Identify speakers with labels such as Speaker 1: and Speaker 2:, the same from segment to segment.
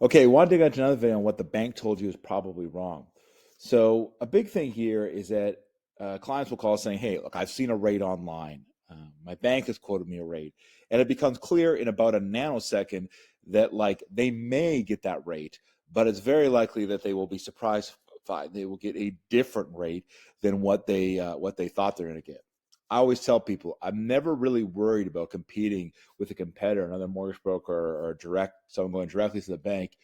Speaker 1: Okay, I want to dig into another video on what the bank told you is probably wrong. So a big thing here is that clients will call saying, "Hey, look, I've seen a rate online. My bank has quoted me a rate," and it becomes clear in about a nanosecond that like they may get that rate, but it's very likely that they will be surprised. They will get a different rate than what they thought they're going to get. I always tell people I'm never really worried about competing with a competitor, another mortgage broker, or direct someone going directly to the bank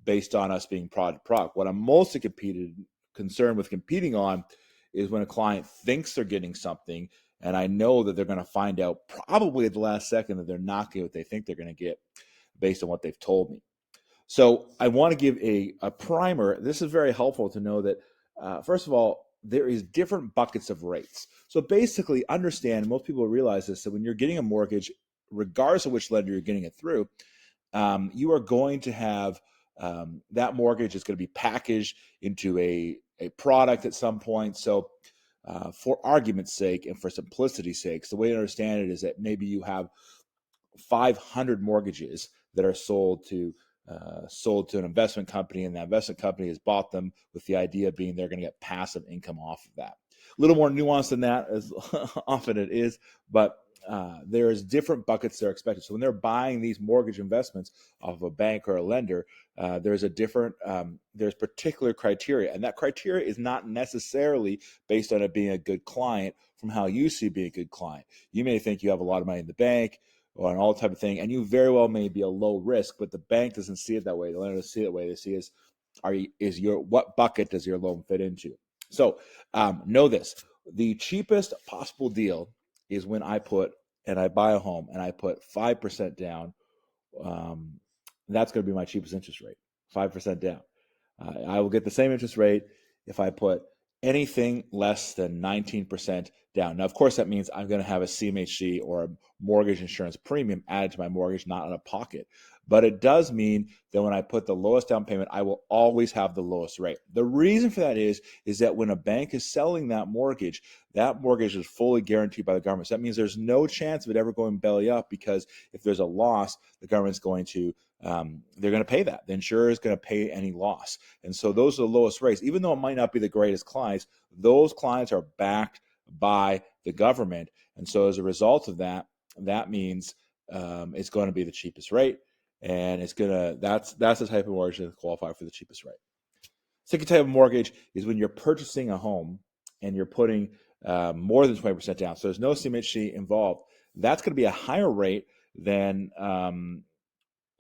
Speaker 1: based on us being product to product. What I'm mostly concerned with competing on is when a client thinks they're getting something, and I know that they're going to find out probably at the last second that they're not getting what they think they're going to get based on what they've told me. So I want to give a primer. This is very helpful to know that, first of all, there is different buckets of rates. So basically, understand, most people realize this, that when you're getting a mortgage, regardless of which lender you're getting it through, you are going to have that mortgage is going to be packaged into a product at some point. So for argument's sake and for simplicity's sake, the way to understand it is that maybe you have 500 mortgages that are sold to an investment company, and that investment company has bought them with the idea being they're going to get passive income off of that. A little more nuanced than that, as often it is, but there's different buckets that are expected. So when they're buying these mortgage investments off of a bank or a lender, there's particular criteria, and that criteria is not necessarily based on it being a good client from how you see being a good client. You may think you have a lot of money in the bank or an all type of thing, and you very well may be a low risk, but the bank doesn't see it that way. The lender doesn't see it that way. They see is your what bucket does your loan fit into? So know this: the cheapest possible deal is when I buy a home and I put 5% down. Um, that's going to be my cheapest interest rate, 5% down. I will get the same interest rate if I put anything less than 19% down. Now, of course, that means I'm going to have a CMHC or a mortgage insurance premium added to my mortgage, not out of pocket. But it does mean that when I put the lowest down payment, I will always have the lowest rate. The reason for that is that when a bank is selling that mortgage is fully guaranteed by the government. So that means there's no chance of it ever going belly up, because if there's a loss, the government's going to they're going to pay that. The insurer is going to pay any loss. And so those are the lowest rates. Even though it might not be the greatest clients, those clients are backed by the government. And so as a result of that, that means it's going to be the cheapest rate. And that's the type of mortgage that qualify for the cheapest rate. Second type of mortgage is when you're purchasing a home and you're putting more than 20% down. So there's no CMHC involved. That's going to be a higher rate than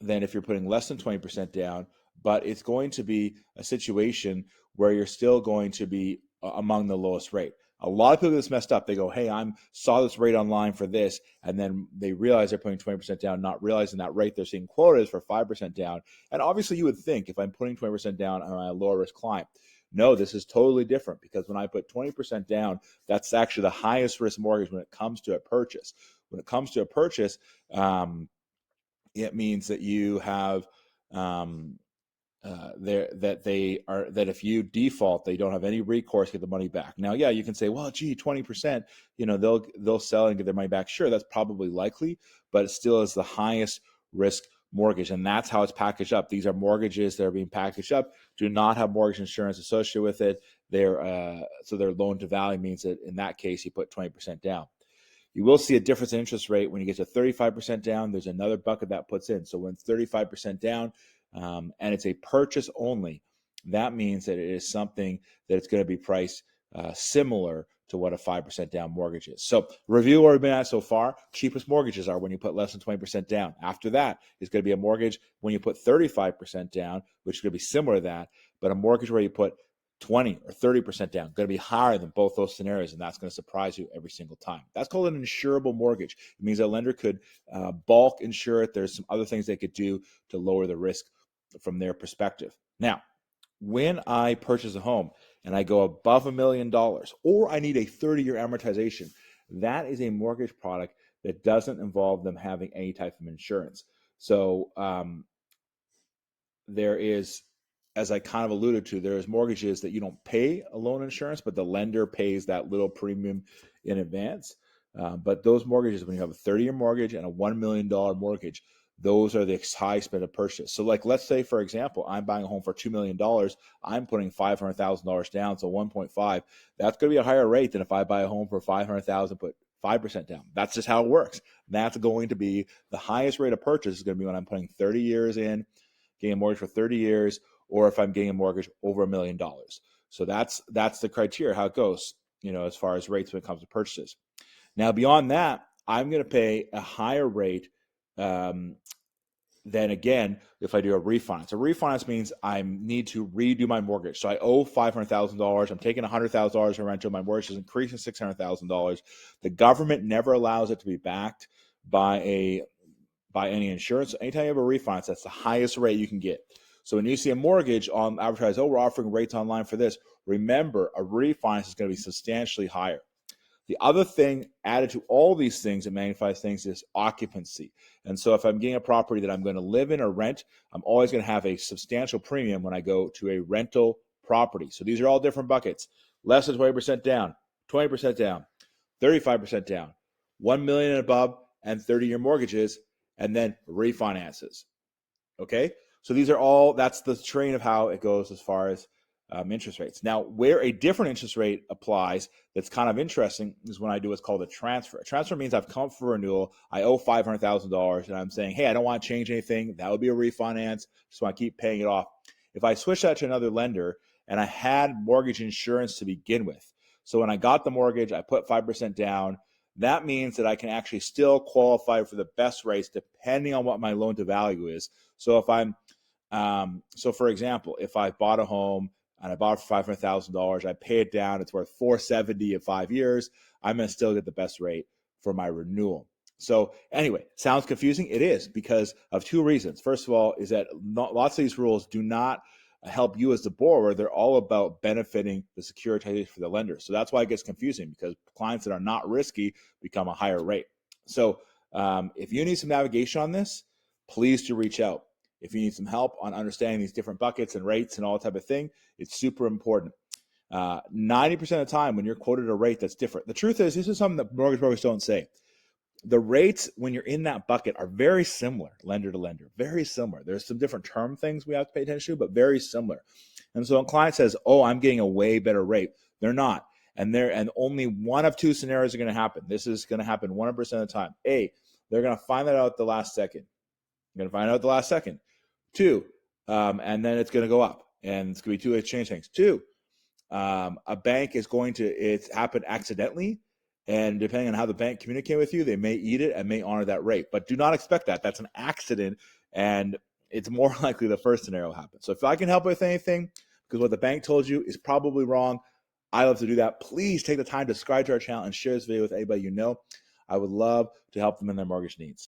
Speaker 1: if you're putting less than 20% down, but it's going to be a situation where you're still going to be among the lowest rate. A lot of people get this messed up. They go, "Hey, I saw this rate online for this," and then they realize they're putting 20% down, not realizing that rate they're seeing quoted is for 5% down. And obviously, you would think, if I'm putting 20% down on a lower risk client, no, this is totally different, because when I put 20% down, that's actually the highest risk mortgage when it comes to a purchase. When it comes to a purchase, it means that you have um, there that if you default, they don't have any recourse to get the money back. Now, yeah, you can say, well, gee, 20%, they'll sell and get their money back. Sure, that's probably likely, but it still is the highest risk mortgage, and that's how it's packaged up. These are mortgages that are being packaged up, do not have mortgage insurance associated with it. So their loan to value means that in that case you put 20% down. You will see a difference in interest rate when you get to 35% down. There's another bucket that puts in. So when it's 35% down, and it's a purchase only, that means that it is something that it's going to be priced similar to what a 5% down mortgage is. So review what we've been at so far. Cheapest mortgages are when you put less than 20% down. After that is going to be a mortgage when you put 35% down, which is going to be similar to that, but a mortgage where you put 20 or 30% down, going to be higher than both those scenarios, and that's going to surprise you every single time. That's called an insurable mortgage. It means a lender could bulk insure it. There's some other things they could do to lower the risk from their perspective. Now, when I purchase a home and I go above $1 million, or I need a 30-year amortization, that is a mortgage product that doesn't involve them having any type of insurance. So there is, as I kind of alluded to, there's mortgages that you don't pay a loan insurance, but the lender pays that little premium in advance. But those mortgages, when you have a 30-year mortgage and a $1 million mortgage, those are the high expected purchase. So like, let's say, for example, I'm buying a home for $2 million. I'm putting $500,000 down. So 1.5, that's going to be a higher rate than if I buy a home for 500,000, put 5% down. That's just how it works. That's going to be the highest rate of purchase is going to be when I'm putting 30 years in, getting a mortgage for 30 years, or if I'm getting a mortgage over $1 million. So that's the criteria, how it goes, as far as rates when it comes to purchases. Now, beyond that, I'm going to pay a higher rate than, again, if I do a refinance. A refinance means I need to redo my mortgage. So I owe $500,000. I'm taking $100,000 in rental. My mortgage is increasing $600,000. The government never allows it to be backed by any insurance. Anytime you have a refinance, that's the highest rate you can get. So when you see a mortgage on Advertised, we're offering rates online for this, remember, a refinance is going to be substantially higher. The other thing added to all these things that magnifies things is occupancy. And so if I'm getting a property that I'm going to live in or rent, I'm always going to have a substantial premium when I go to a rental property. So these are all different buckets. Less than 20% down, 20% down, 35% down, 1 million and above, and 30-year mortgages, and then refinances. Okay? So these are all, that's the train of how it goes as far as interest rates. Now, where a different interest rate applies that's kind of interesting is when I do what's called a transfer. A transfer means I've come for renewal. I owe $500,000, and I'm saying, hey, I don't want to change anything. That would be a refinance. Just want to keep paying it off. If I switch that to another lender, and I had mortgage insurance to begin with, so when I got the mortgage, I put 5% down. That means that I can actually still qualify for the best rates depending on what my loan to value is. So if I'm so for example, if I bought a home and I bought it for $500,000, I pay it down, it's worth $470 in 5 years, I'm going to still get the best rate for my renewal. So anyway, sounds confusing? It is, because of two reasons. First of all, is that lots of these rules do not help you as the borrower. They're all about benefiting the securitization for the lender. So that's why it gets confusing, because clients that are not risky become a higher rate. So if you need some navigation on this, please do reach out. If you need some help on understanding these different buckets and rates and all that type of thing, it's super important. 90% of the time when you're quoted a rate that's different, the truth is, this is something that mortgage brokers don't say. The rates when you're in that bucket are very similar, lender to lender, very similar. There's some different term things we have to pay attention to, but very similar. And so when a client says, oh, I'm getting a way better rate, they're not. And only one of two scenarios are going to happen. This is going to happen 100% of the time. A, they're going to find that out at the last second. You're going to find out at the last second. Two, and then it's going to go up, and it's going to be two exchange things. Two, a bank is going to, it's happened accidentally, and depending on how the bank communicate with you, they may eat it and may honor that rate. But do not expect that. That's an accident, and it's more likely the first scenario will happen. So if I can help with anything, because what the bank told you is probably wrong, I love to do that. Please take the time to subscribe to our channel and share this video with anybody you know. I would love to help them in their mortgage needs.